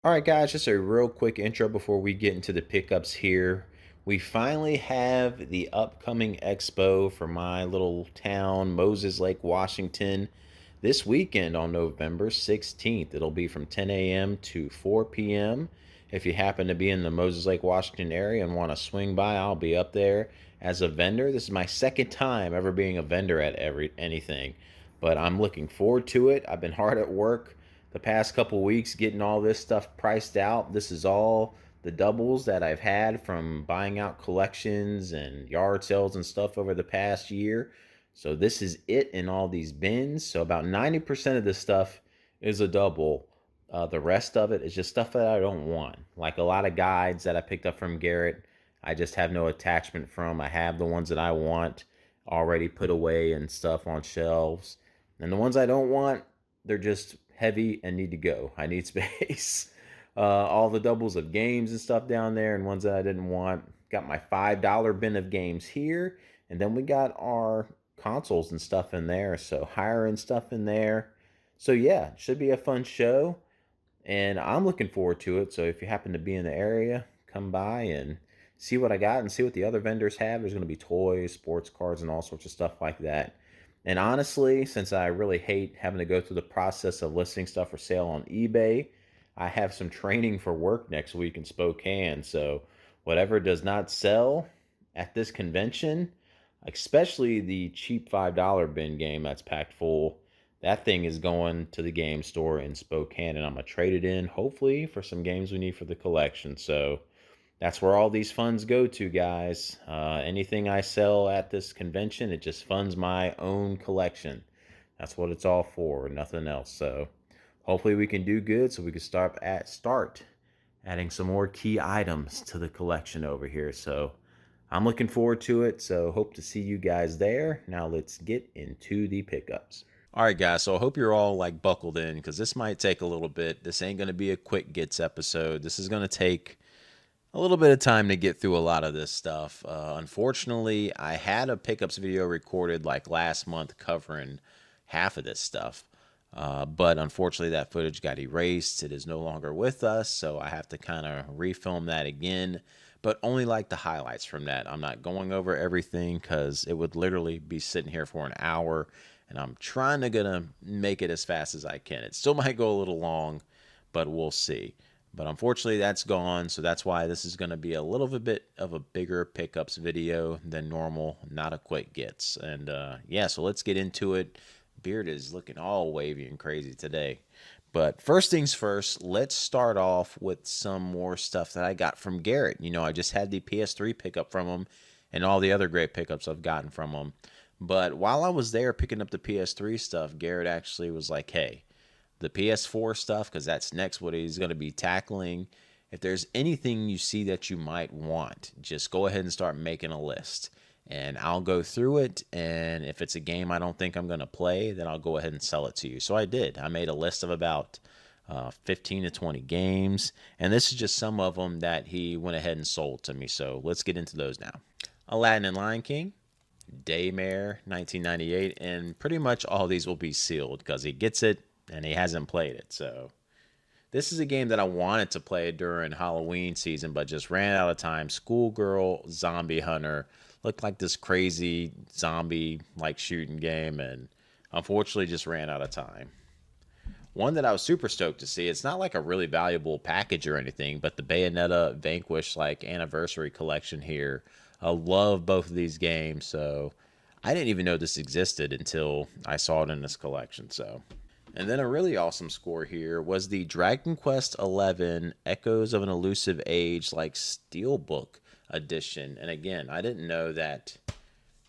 All right, guys, just a real quick intro before we get into the pickups here. We finally have the upcoming expo for my little town, Moses Lake, Washington, this weekend on November 16th. It'll be from 10 a.m. to 4 p.m. If you happen to be in the Moses Lake, Washington area and want to swing by, I'll be up there as a vendor. This is my second time ever being a vendor at anything, but I'm looking forward to it. I've been hard at work the past couple weeks getting all this stuff priced out. This is all the doubles that I've had from buying out collections and yard sales and stuff over the past year. So this is it in all these bins. So about 90% of this stuff is a double. The rest of it is just stuff that I don't want. Like a lot of guides that I picked up from Garrett, I just have no attachment from. I have the ones that I want already put away and stuff on shelves. And the ones I don't want, they're just heavy and need to go. I need space. All the doubles of games and stuff down there, and ones that I didn't want. Got my $5 bin of games here, and then we got our consoles and stuff in there. So higher end stuff in there. So yeah, should be a fun show, and I'm looking forward to it. So if you happen to be in the area, come by and see what I got and see what the other vendors have. There's going to be toys, sports cards, and all sorts of stuff like that. And honestly, since I really hate having to go through the process of listing stuff for sale on eBay, I have some training for work next week in Spokane. So whatever does not sell at this convention, especially the cheap $5 bin game that's packed full, that thing is going to the game store in Spokane, and I'm going to trade it in, hopefully, for some games we need for the collection. So that's where all these funds go to, guys. Anything I sell at this convention, it just funds my own collection. That's what it's all for, nothing else. So hopefully we can do good so we can start adding some more key items to the collection over here. So I'm looking forward to it. So hope to see you guys there. Now let's get into the pickups. All right, guys. So I hope you're all like buckled in because this might take a little bit. This ain't going to be a quick gets episode. This is going to take a little bit of time to get through a lot of this stuff. Unfortunately, I had a pickups video recorded like last month covering half of this stuff. But unfortunately, that footage got erased. It is no longer with us, so I have to kind of refilm that again, but only like the highlights from that. I'm not going over everything because it would literally be sitting here for an hour, and I'm trying to gonna make it as fast as I can. It still might go a little long, but we'll see. But unfortunately, that's gone, so that's why this is going to be a little bit of a bigger pickups video than normal, not a quick gets. And yeah, so let's get into it. Beard is looking all wavy and crazy today. But first things first, let's start off with some more stuff that I got from Garrett. You know, I just had the PS3 pickup from him and all the other great pickups I've gotten from him. But while I was there picking up the PS3 stuff, Garrett actually was like, hey, the PS4 stuff, because that's next what he's going to be tackling. If there's anything you see that you might want, just go ahead and start making a list. And I'll go through it. And if it's a game I don't think I'm going to play, then I'll go ahead and sell it to you. So I did. I made a list of about 15 to 20 games. And this is just some of them that he went ahead and sold to me. So let's get into those now. Aladdin and Lion King, Daymare 1998, and pretty much all these will be sealed because he gets it and he hasn't played it. So this is a game that I wanted to play during Halloween season, but just ran out of time. Schoolgirl Zombie Hunter looked like this crazy zombie like shooting game, and unfortunately just ran out of time. One that I was super stoked to see. It's not like a really valuable package or anything, but the Bayonetta Vanquish like anniversary collection here. I love both of these games, so I didn't even know this existed until I saw it in this collection. So, and then a really awesome score here was the Dragon Quest XI Echoes of an Elusive Age like Steelbook edition. And again, I didn't know that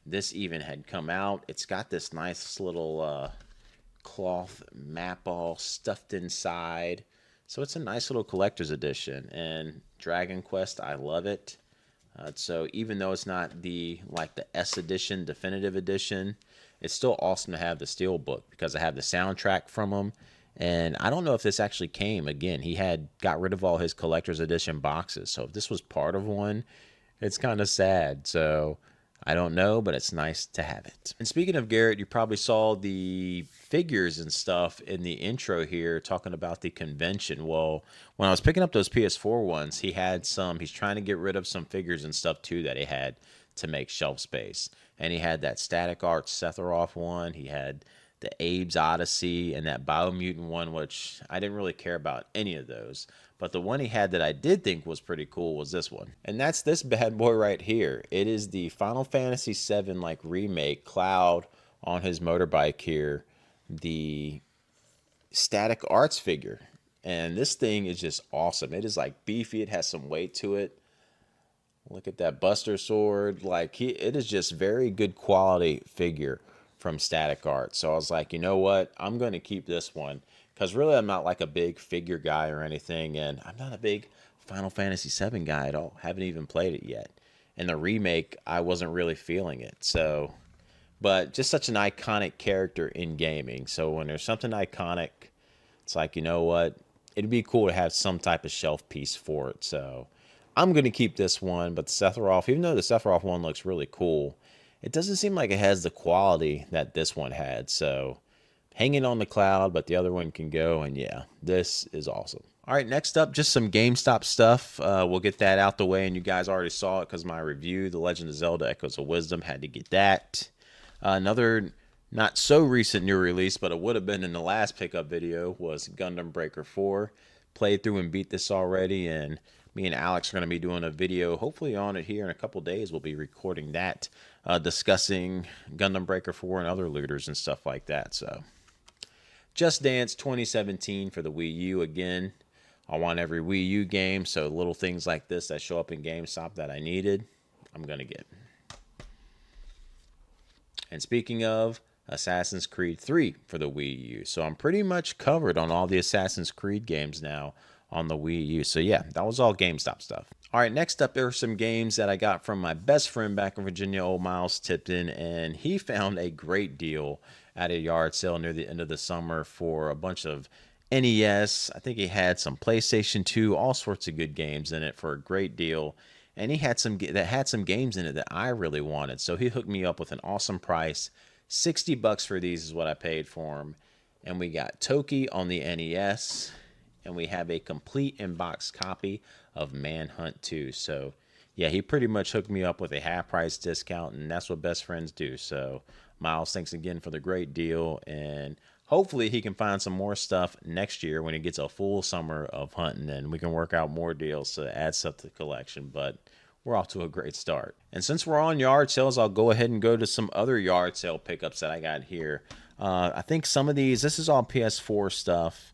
this even had come out. It's got this nice little cloth map all stuffed inside. So it's a nice little collector's edition. And Dragon Quest, I love it. So even though it's not the S edition, definitive edition, it's still awesome to have the steel book because I have the soundtrack from him. And I don't know if this actually came. Again, he had got rid of all his collector's edition boxes. So if this was part of one, it's kind of sad. So I don't know, but it's nice to have it. And speaking of Garrett, you probably saw the figures and stuff in the intro here talking about the convention. Well, when I was picking up those PS4 ones, he had some, he's trying to get rid of some figures and stuff too that he had to make shelf space. And he had that Static Arts Sephiroth one. He had the Abe's Odyssey and that Biomutant one, which I didn't really care about any of those. But the one he had that I did think was pretty cool was this one. And that's this bad boy right here. It is the Final Fantasy VII like remake, Cloud on his motorbike here, the Static Arts figure. And this thing is just awesome. It is like beefy. It has some weight to it. Look at that Buster Sword. Like it is just very good quality figure from Static Arts. So I was like, you know what? I'm going to keep this one because really I'm not like a big figure guy or anything, and I'm not a big Final Fantasy VII guy at all. Haven't even played it yet. And the remake, I wasn't really feeling it. So, but just such an iconic character in gaming. So when there's something iconic, it's like, you know what? It'd be cool to have some type of shelf piece for it. So I'm going to keep this one, but the Sephiroth, even though the Sephiroth one looks really cool, it doesn't seem like it has the quality that this one had. So hanging on the cloud, but the other one can go. And yeah, this is awesome. All right, next up, just some GameStop stuff. We'll get that out the way, and you guys already saw it because my review, The Legend of Zelda Echoes of Wisdom, had to get that. Another not so recent new release, but it would have been in the last pickup video, was Gundam Breaker 4. Played through and beat this already, and me and Alex are going to be doing a video, hopefully on it here in a couple days. We'll be recording that, discussing Gundam Breaker 4 and other looters and stuff like that. So, Just Dance 2017 for the Wii U again. I want every Wii U game, so little things like this that show up in GameStop that I needed, I'm going to get. And speaking of, Assassin's Creed 3 for the Wii U. So I'm pretty much covered on all the Assassin's Creed games now on the Wii U. So yeah, that was all GameStop stuff. All right, next up, there are some games that I got from my best friend back in Virginia, old Miles Tipton, and he found a great deal at a yard sale near the end of the summer for a bunch of NES. I think he had some PlayStation 2, all sorts of good games in it for a great deal. And he had some that had some games in it that I really wanted. So he hooked me up with an awesome price. $60 for these is what I paid for them. And we got Toki on the NES. And we have a complete in-box copy of Manhunt 2. So, yeah, he pretty much hooked me up with a half-price discount, and that's what best friends do. So, Miles, thanks again for the great deal, and hopefully he can find some more stuff next year when he gets a full summer of hunting, and we can work out more deals to add stuff to the collection. But we're off to a great start. And since we're on yard sales, I'll go ahead and go to some other yard sale pickups that I got here. I think some of these, this is all PS4 stuff.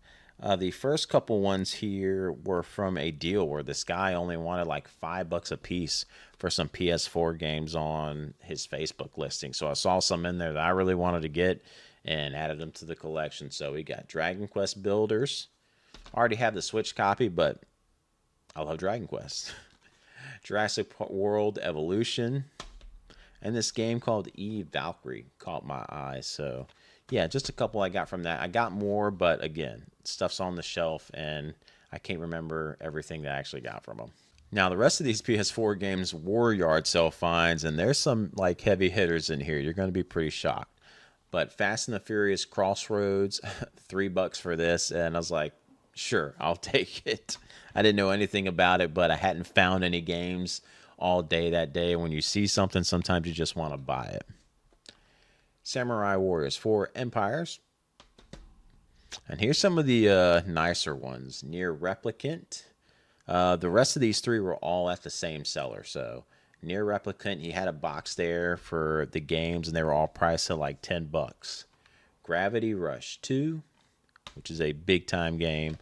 The first couple ones here were from a deal where this guy only wanted like $5 a piece for some PS4 games on his Facebook listing. So I saw some in there that I really wanted to get and added them to the collection. So we got Dragon Quest Builders. I already have the Switch copy, but I love Dragon Quest. Jurassic World Evolution. And this game called Eve Valkyrie caught my eye. So yeah, just a couple I got from that. I got more, but again, stuff's on the shelf, and I can't remember everything that I actually got from them. Now, the rest of these PS4 games were yard sale finds, and there's some like heavy hitters in here. You're going to be pretty shocked. But Fast and the Furious Crossroads, $3 for this, and I was like, sure, I'll take it. I didn't know anything about it, but I hadn't found any games all day that day. When you see something, sometimes you just want to buy it. Samurai Warriors 4 Empires. And here's some of the nicer ones. Near Replicant. The rest of these three were all at the same seller. So Near Replicant, he had a box there for the games, and they were all priced at like $10. Gravity Rush 2, which is a big time game.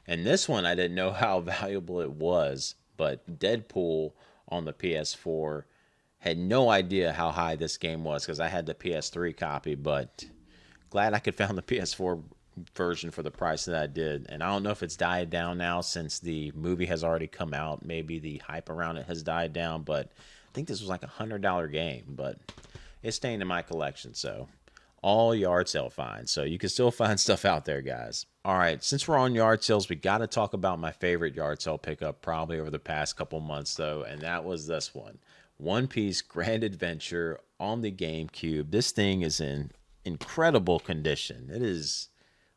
And this one, I didn't know how valuable it was, but Deadpool on the PS4, had no idea how high this game was because I had the PS3 copy, but glad I could find the PS4 version for the price that I did. And I don't know if it's died down now since the movie has already come out. Maybe the hype around it has died down, but I think this was like $100 game, but it's staying in my collection. So all yard sale finds. So you can still find stuff out there, guys. All right, since we're on yard sales, we got to talk about my favorite yard sale pickup probably over the past couple months, though, and that was this one. One Piece Grand Adventure on the GameCube. This thing is in incredible condition. It is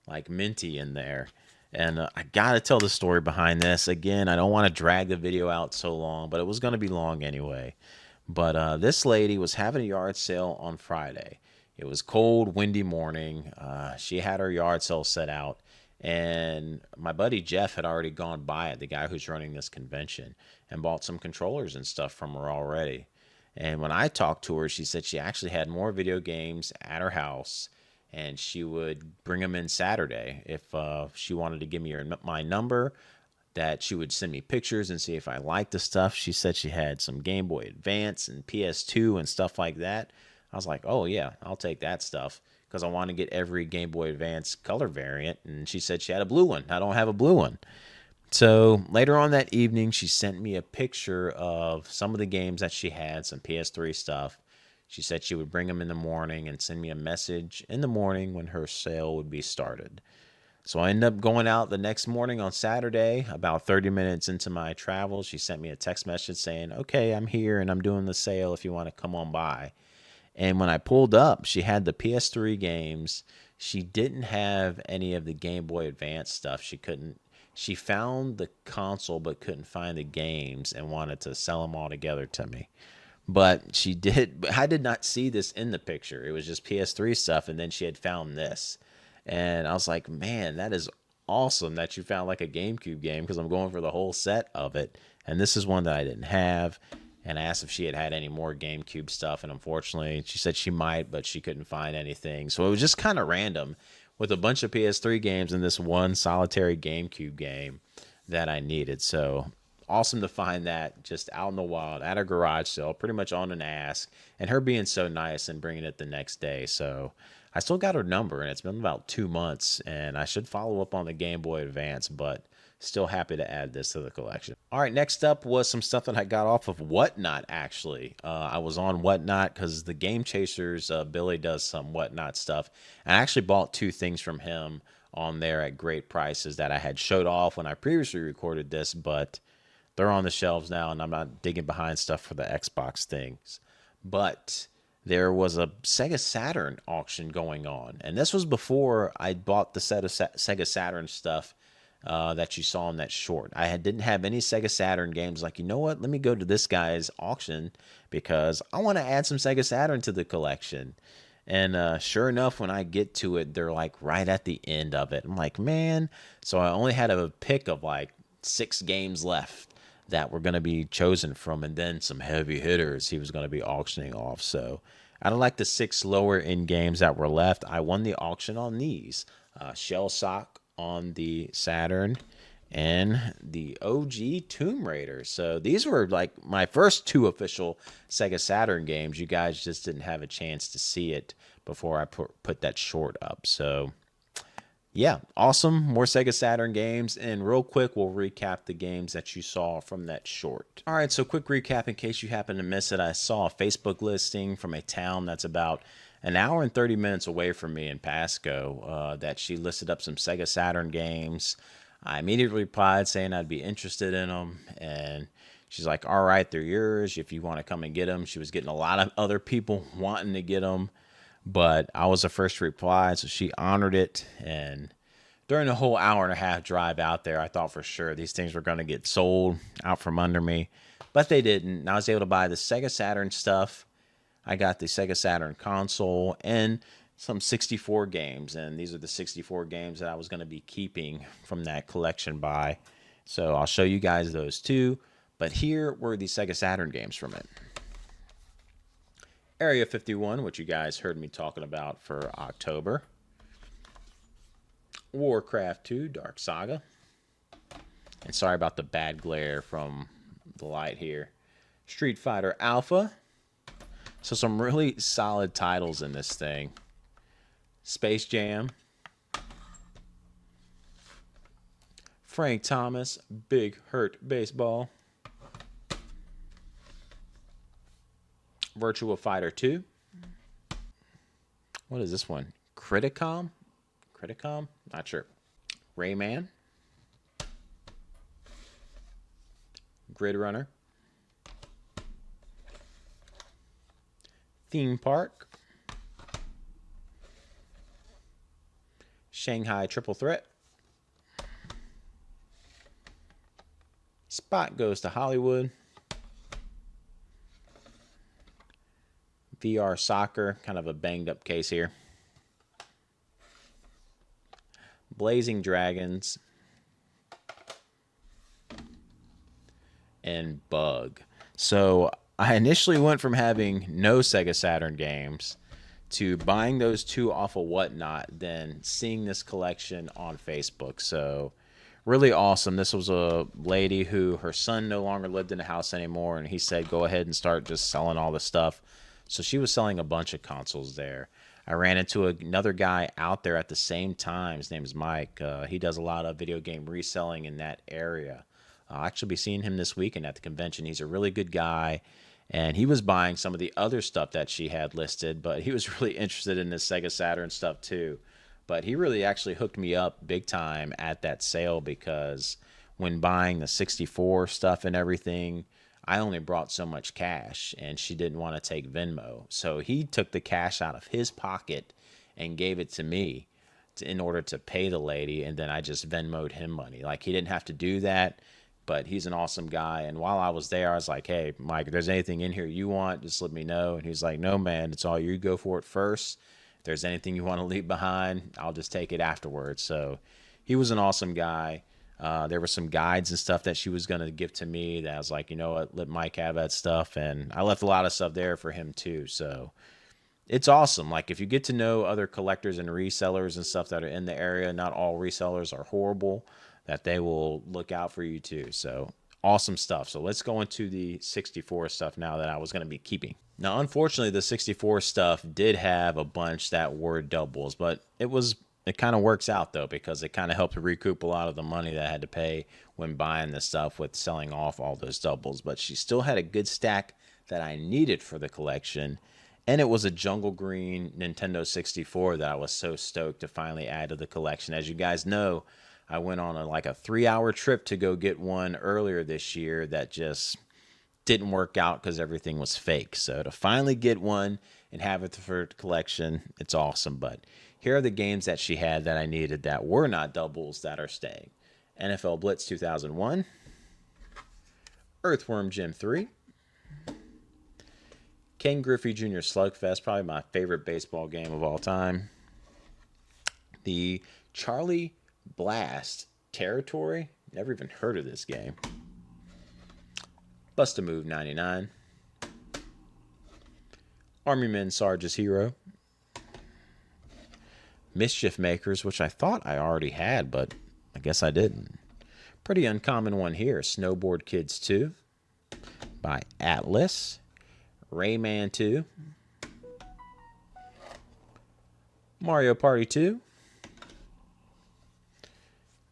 like minty in there. And I got to tell the story behind this. Again, I don't want to drag the video out so long, but it was going to be long anyway. But this lady was having a yard sale on Friday. It was cold, windy morning. She had her yard sale set out. And my buddy Jeff had already gone by it, the guy who's running this convention, and bought some controllers and stuff from her already. And when I talked to her, she said she actually had more video games at her house, and she would bring them in Saturday if she wanted to give me my number, that she would send me pictures and see if I liked the stuff. She said she had some Game Boy Advance and PS2 and stuff like that. I was like, oh, yeah, I'll take that stuff because I want to get every Game Boy Advance color variant. And she said she had a blue one. I don't have a blue one. So later on that evening, she sent me a picture of some of the games that she had, some PS3 stuff. She said she would bring them in the morning and send me a message in the morning when her sale would be started. So I ended up going out the next morning on Saturday, about 30 minutes into my travel. She sent me a text message saying, okay, I'm here and I'm doing the sale if you want to come on by. And when I pulled up, she had the PS3 games. She didn't have any of the Game Boy Advance stuff. She found the console but couldn't find the games and wanted to sell them all together to me. But I did not see this in the picture. It was just PS3 stuff, and then she had found this. And I was like, man, that is awesome that you found like a GameCube game, because I'm going for the whole set of it. And this is one that I didn't have. And I asked if she had any more GameCube stuff, and unfortunately, she said she might, but she couldn't find anything. So it was just kind of random with a bunch of PS3 games and this one solitary GameCube game that I needed. So awesome to find that just out in the wild at a garage sale, pretty much on an ask, and her being so nice and bringing it the next day. So I still got her number, and it's been about 2 months, and I should follow up on the Game Boy Advance, but still happy to add this to the collection. All right, next up was some stuff that I got off of Whatnot, actually. I was on Whatnot because the Game Chasers, Billy does some Whatnot stuff. And I actually bought 2 things from him on there at great prices that I had showed off when I previously recorded this, but they're on the shelves now, and I'm not digging behind stuff for the Xbox things. But there was a Sega Saturn auction going on, and this was before I bought the set of Sega Saturn stuff that you saw in that short. Didn't have any Sega Saturn games. Like, you know what? Let me go to this guy's auction because I want to add some Sega Saturn to the collection. And sure enough, when I get to it, they're like right at the end of it. I'm like, man. So I only had a pick of like 6 games left that were going to be chosen from, and then some heavy hitters he was going to be auctioning off. So out of like the 6 lower end games that were left, I won the auction on these. Shell Shock on the Saturn and the OG Tomb Raider. So these were like my first 2 official Sega Saturn games. You guys just didn't have a chance to see it before I put that short up. So yeah, awesome. More Sega Saturn games. And real quick, we'll recap the games that you saw from that short. All right, so quick recap in case you happen to miss it. I saw a Facebook listing from a town that's about an hour and 30 minutes away from me in Pasco that she listed up some Sega Saturn games. I immediately replied saying I'd be interested in them. And she's like, all right, they're yours if you want to come and get them. She was getting a lot of other people wanting to get them, but I was the first to reply, so she honored it. And during the whole hour and a half drive out there, I thought for sure these things were going to get sold out from under me, but they didn't. And I was able to buy the Sega Saturn stuff. I got the Sega Saturn console and some 64 games, and these are the 64 games that I was going to be keeping from that collection buy. So I'll show you guys those too, but here were the Sega Saturn games from it. Area 51, which you guys heard me talking about for October. Warcraft 2, Dark Saga. And sorry about the bad glare from the light here. Street Fighter Alpha. So some really solid titles in this thing. Space Jam. Frank Thomas, Big Hurt Baseball. Virtua Fighter 2. What is this one? Criticom? Not sure. Rayman. Grid Runner. Theme Park, Shanghai Triple Threat, Spot Goes to Hollywood, VR Soccer, kind of a banged up case here, Blazing Dragons, and Bug. So I initially went from having no Sega Saturn games to buying those two off of Whatnot, then seeing this collection on Facebook. So really awesome. This was a lady who her son no longer lived in the house anymore, and he said go ahead and start just selling all the stuff. So she was selling a bunch of consoles there. I ran into another guy out there at the same time. His name is Mike. He does a lot of video game reselling in that area. I'll actually be seeing him this weekend at the convention. He's a really good guy, and he was buying some of the other stuff that she had listed, but he was really interested in this Sega Saturn stuff too. But he really actually hooked me up big time at that sale, because when buying the 64 stuff and everything, I only brought so much cash, and she didn't want to take Venmo. So he took the cash out of his pocket and gave it to me in order to pay the lady, and then I just Venmo'd him money. Like, he didn't have to do that, but he's an awesome guy. And while I was there, I was like, hey, Mike, if there's anything in here you want, just let me know. And he's like, no, man, it's all you. Go for it first. If there's anything you want to leave behind, I'll just take it afterwards. So he was an awesome guy. There were some guides and stuff that she was going to give to me that I was like, you know what, let Mike have that stuff. And I left a lot of stuff there for him too. So it's awesome. Like, if you get to know other collectors and resellers and stuff that are in the area, not all resellers are horrible, that they will look out for you too. So awesome stuff. So let's go into the 64 stuff now that I was going to be keeping. Now, unfortunately, the 64 stuff did have a bunch that were doubles, but it kind of works out though, because it kind of helped to recoup a lot of the money that I had to pay when buying this stuff with selling off all those doubles. But she still had a good stack that I needed for the collection. And it was a jungle green Nintendo 64 that I was so stoked to finally add to the collection. As you guys know, I went on a 3-hour trip to go get one earlier this year that just didn't work out because everything was fake. So to finally get one and have it for the collection, it's awesome. But here are the games that she had that I needed that were not doubles that are staying. NFL Blitz 2001, Earthworm Jim 3, Ken Griffey Jr. Slugfest, probably my favorite baseball game of all time, the Charlie Blast Territory, never even heard of this game, Bust-A-Move 99, Army Men Sarge's Hero, Mischief Makers, which I thought I already had, but I guess I didn't. Pretty uncommon one here, Snowboard Kids 2 by Atlas, Rayman 2, Mario Party 2,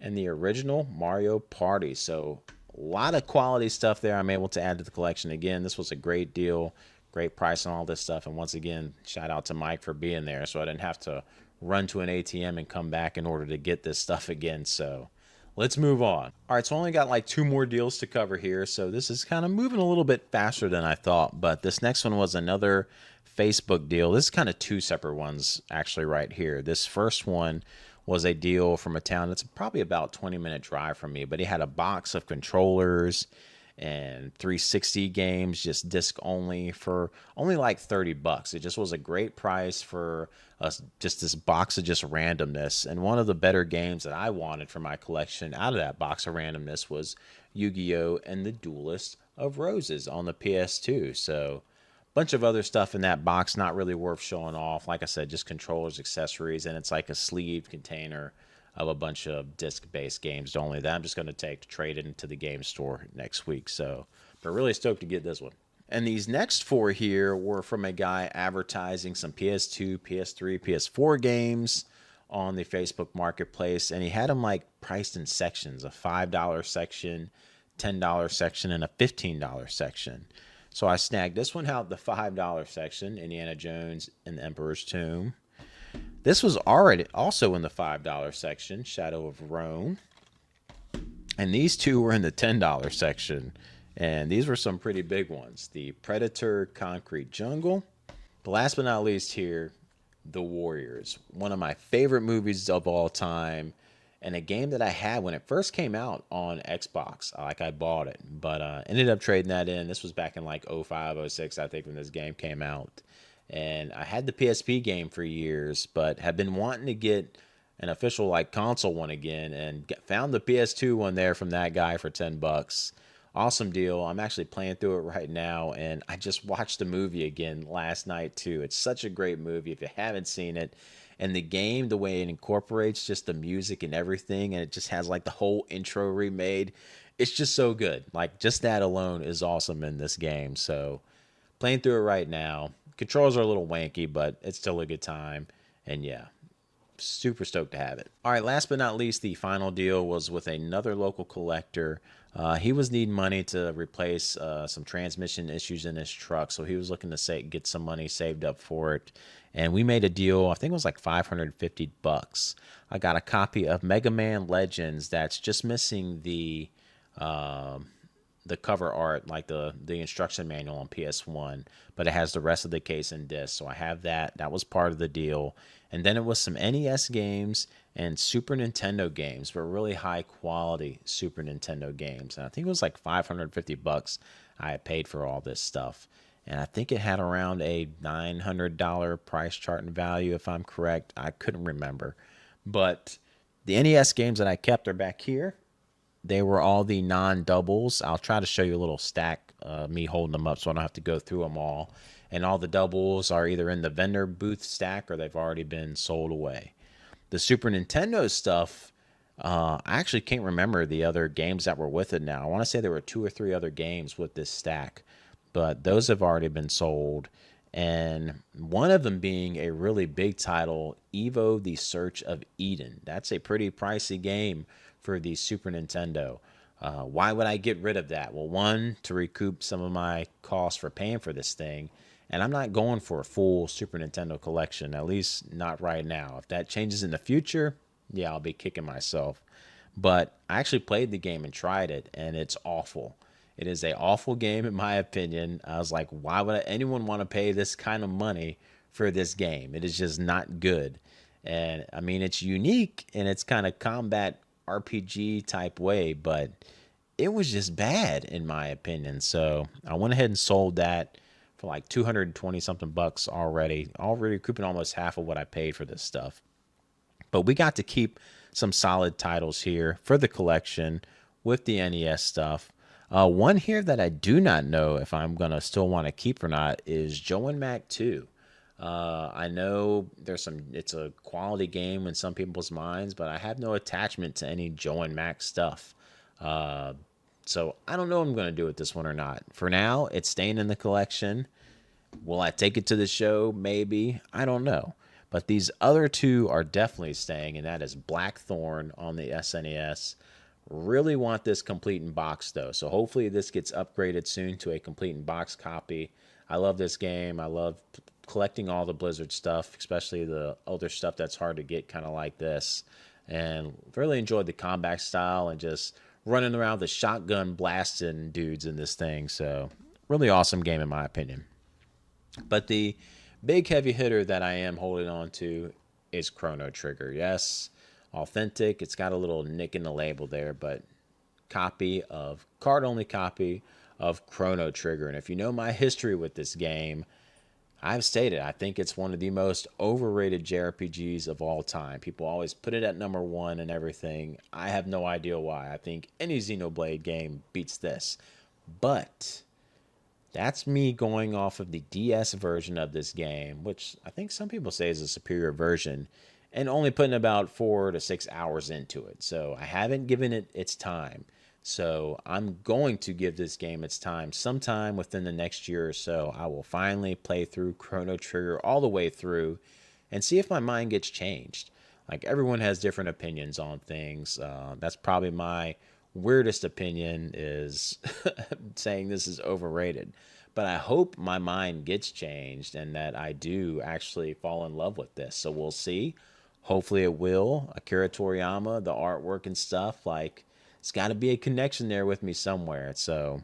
and the original Mario Party. So a lot of quality stuff there I'm able to add to the collection. Again, this was a great deal, great price on all this stuff. And once again, shout out to Mike for being there, so I didn't have to run to an ATM and come back in order to get this stuff again. So let's move on. All right, so I only got 2 more deals to cover here. So this is kind of moving a little bit faster than I thought. But this next one was another Facebook deal. This is kind of 2 separate ones actually right here. This first one was a deal from a town that's probably about 20-minute drive from me, but he had a box of controllers and 360 games, just disc only, for only $30. It just was a great price for us, just this box of just randomness. And one of the better games that I wanted for my collection out of that box of randomness was Yu-Gi-Oh! And the Duelist of Roses on the PS2. So bunch of other stuff in that box, not really worth showing off. Like I said, just controllers, accessories, and it's like a sleeved container of a bunch of disc-based games only that I'm just going to take to trade it into the game store next week. So, but really stoked to get this one. And these next 4 here were from a guy advertising some PS2, PS3, PS4 games on the Facebook Marketplace, and he had them priced in sections, a $5 section, $10 section, and a $15 section. So I snagged this one out, the $5 section, Indiana Jones and the Emperor's Tomb. This was already also in the $5 section, Shadow of Rome. And these 2 were in the $10 section. And these were some pretty big ones. The Predator Concrete Jungle But last but not least here, The Warriors, one of my favorite movies of all time, and a game that I had when it first came out on Xbox. Like I bought it, but ended up trading that in. This was back in like '05, '06, I think, when this game came out. And I had the PSP game for years, but have been wanting to get an official like console one again, and found the PS2 one there from that guy for $10. Awesome deal. I'm actually playing through it right now, and I just watched the movie again last night too. It's such a great movie if you haven't seen it. And the game, the way it incorporates just the music and everything, and it just has like the whole intro remade. It's just so good. Like just that alone is awesome in this game. So playing through it right now. Controls are a little wanky, but it's still a good time. And yeah, super stoked to have it. All right, last but not least, the final deal was with another local collector. He was needing money to replace some transmission issues in his truck, so he was looking to get some money saved up for it. And we made a deal. I think it was like $550. I got a copy of Mega Man Legends that's just missing um, the cover art, like the instruction manual on PS1, but it has the rest of the case and disc. So I have that. That was part of the deal. And then it was some NES games and Super Nintendo games, but really high quality Super Nintendo games. And I think it was like $550 I had paid for all this stuff. And I think it had around a $900 price chart and value, if I'm correct. I couldn't remember. But the NES games that I kept are back here. They were all the non-doubles. I'll try to show you a little stack, me holding them up so I don't have to go through them all. And all the doubles are either in the vendor booth stack or they've already been sold away. The Super Nintendo stuff, I actually can't remember the other games that were with it now. I want to say there were 2 or 3 other games with this stack, but those have already been sold. And one of them being a really big title, Evo: The Search of Eden. That's a pretty pricey game for the Super Nintendo. Why would I get rid of that? Well, one, to recoup some of my costs for paying for this thing. And I'm not going for a full Super Nintendo collection, at least not right now. If that changes in the future, yeah, I'll be kicking myself. But I actually played the game and tried it, and it's awful. It is a awful game in my opinion. I was like, why would anyone want to pay this kind of money for this game? It is just not good. And I mean, it's unique and it's kind of combat RPG type way, but it was just bad in my opinion. So I went ahead and sold that for like 220 something bucks already recouping almost half of what I paid for this stuff. But we got to keep some solid titles here for the collection with the NES stuff. One here that I do not know if I'm gonna still want to keep or not is Joe and Mac 2. I know it's a quality game in some people's minds, but I have no attachment to any Joe and Mac stuff. Uh, so I don't know what I'm going to do with this one or not. For now, it's staying in the collection. Will I take it to the show? Maybe. I don't know. But these other two are definitely staying, and that is Blackthorn on the SNES. Really want this complete in box, though. So hopefully this gets upgraded soon to a complete in box copy. I love this game. I love collecting all the Blizzard stuff, especially the other stuff that's hard to get, kind of like this. And really enjoyed the combat style and just running around the shotgun blasting dudes in this thing. So really awesome game in my opinion. But the big heavy hitter that I am holding on to is Chrono Trigger. Yes, authentic. It's got a little nick in the label there, but card only copy of Chrono Trigger. And if you know my history with this game, I've stated I think it's one of the most overrated JRPGs of all time. People always put it at number one and everything. I have no idea why. I think any Xenoblade game beats this. But that's me going off of the DS version of this game, which I think some people say is a superior version, and only putting about 4 to 6 hours into it. So I haven't given it its time. So I'm going to give this game its time sometime within the next year or so. I will finally play through Chrono Trigger all the way through and see if my mind gets changed. Like everyone has different opinions on things. That's probably my weirdest opinion is saying this is overrated. But I hope my mind gets changed and that I do actually fall in love with this. So we'll see. Hopefully it will. Akira Toriyama, the artwork and stuff, like it's got to be a connection there with me somewhere. So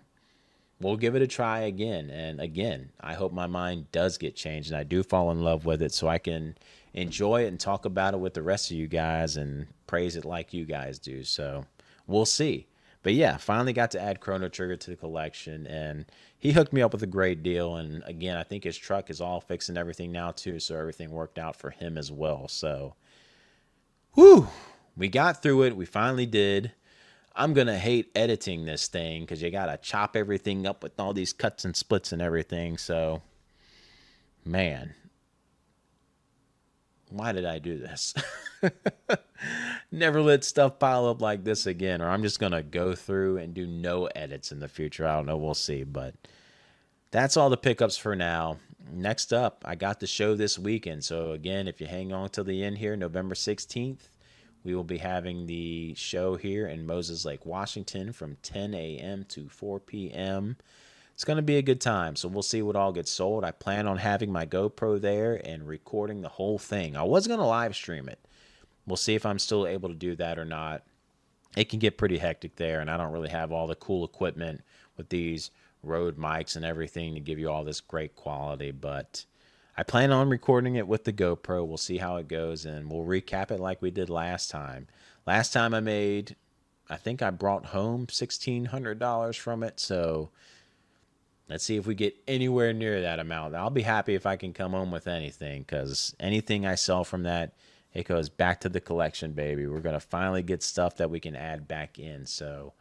we'll give it a try again. And again, I hope my mind does get changed and I do fall in love with it so I can enjoy it and talk about it with the rest of you guys and praise it like you guys do. So we'll see. But yeah, finally got to add Chrono Trigger to the collection, and he hooked me up with a great deal. And again, I think his truck is all fixed and everything now too, so everything worked out for him as well. So, whew, we got through it. We finally did. I'm gonna hate editing this thing because you gotta chop everything up with all these cuts and splits and everything. So, man, why did I do this? Never let stuff pile up like this again, or I'm just gonna go through and do no edits in the future. I don't know. We'll see. But that's all the pickups for now. Next up, I got the show this weekend. So again, if you hang on till the end here, November 16th, we will be having the show here in Moses Lake, Washington from 10 a.m. to 4 p.m. It's going to be a good time, so we'll see what all gets sold. I plan on having my GoPro there and recording the whole thing. I was going to live stream it. We'll see if I'm still able to do that or not. It can get pretty hectic there, and I don't really have all the cool equipment with these Rode mics and everything to give you all this great quality, but I plan on recording it with the GoPro. We'll see how it goes, and we'll recap it like we did last time. Last time I think I brought home $1,600 from it, so let's see if we get anywhere near that amount. I'll be happy if I can come home with anything, because anything I sell from that, it goes back to the collection, baby. We're going to finally get stuff that we can add back in. So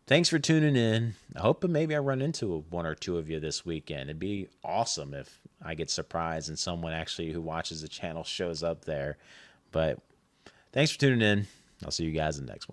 thanks for tuning in. I hope maybe I run into one or two of you this weekend. It'd be awesome if I get surprised and someone actually who watches the channel shows up there. But thanks for tuning in. I'll see you guys in the next one.